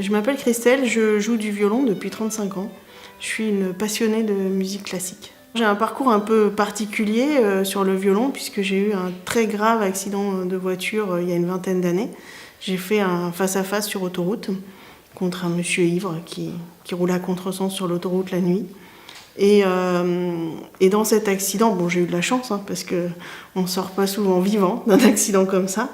Je m'appelle Christelle, je joue du violon depuis 35 ans. Je suis une passionnée de musique classique. J'ai un parcours un peu particulier sur le violon puisque j'ai eu un très grave accident de voiture il y a une vingtaine d'années. J'ai fait un face-à-face sur autoroute contre un monsieur ivre qui roulait à contresens sur l'autoroute la nuit. Et dans cet accident, bon, j'ai eu de la chance parce qu'on ne sort pas souvent vivant d'un accident comme ça.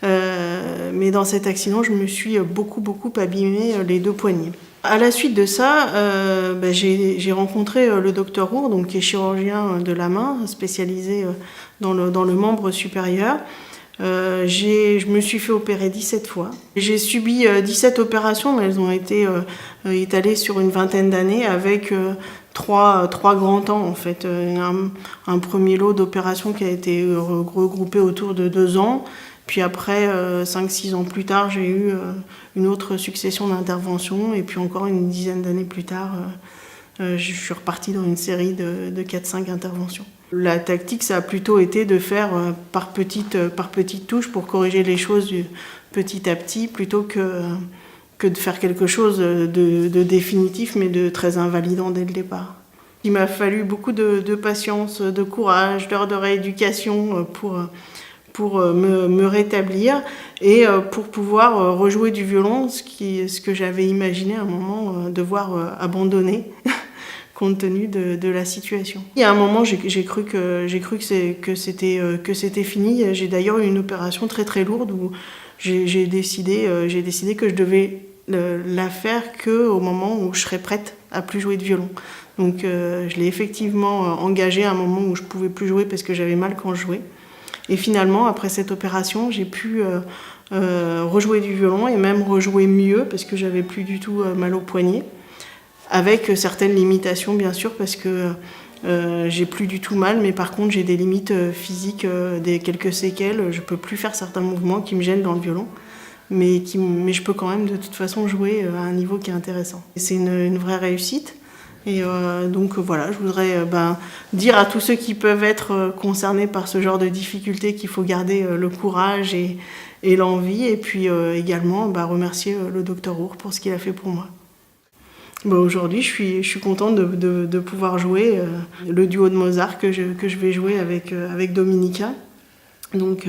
Mais dans cet accident, je me suis beaucoup abîmé les 2 poignets. À la suite de ça, j'ai rencontré le docteur Roure, donc, qui est chirurgien de la main, spécialisé dans le membre supérieur. Je me suis fait opérer 17 fois. J'ai subi 17 opérations, mais elles ont été étalées sur une vingtaine d'années avec trois grands temps en fait. Un premier lot d'opérations qui a été regroupé autour de 2 ans. Puis après, 5-6 ans plus tard, j'ai eu une autre succession d'interventions. Et puis encore une dizaine d'années plus tard, je suis repartie dans une série de 4-5 interventions. La tactique, ça a plutôt été de faire par petites touches pour corriger les choses petit à petit, plutôt que de faire quelque chose de définitif, mais de très invalidant dès le départ. Il m'a fallu beaucoup de patience, de courage, d'heures de rééducation pour me rétablir et pour pouvoir rejouer du violon, ce que j'avais imaginé à un moment devoir abandonner compte tenu de la situation. Il y a un moment, j'ai cru que c'était fini. J'ai d'ailleurs eu une opération très lourde où j'ai décidé que je devais la faire qu'au moment où je serais prête à plus jouer de violon. Donc je l'ai effectivement engagée à un moment où je pouvais plus jouer parce que j'avais mal quand je jouais. Et finalement, après cette opération, j'ai pu rejouer du violon et même rejouer mieux parce que j'avais plus du tout mal au poignet, avec certaines limitations bien sûr parce que j'ai plus du tout mal, mais par contre j'ai des limites physiques, quelques séquelles. Je peux plus faire certains mouvements qui me gênent dans le violon, mais je peux quand même de toute façon jouer à un niveau qui est intéressant. C'est une vraie réussite. Et donc voilà, je voudrais dire à tous ceux qui peuvent être concernés par ce genre de difficultés qu'il faut garder le courage et l'envie, et puis également remercier le docteur Roure pour ce qu'il a fait pour moi. Aujourd'hui, je suis contente de pouvoir jouer le duo de Mozart que je vais jouer avec Dominica. Donc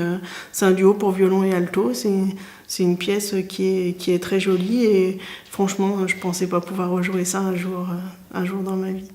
c'est un duo pour violon et alto. C'est une pièce qui est très jolie et franchement, je pensais pas pouvoir rejouer ça un jour dans ma vie.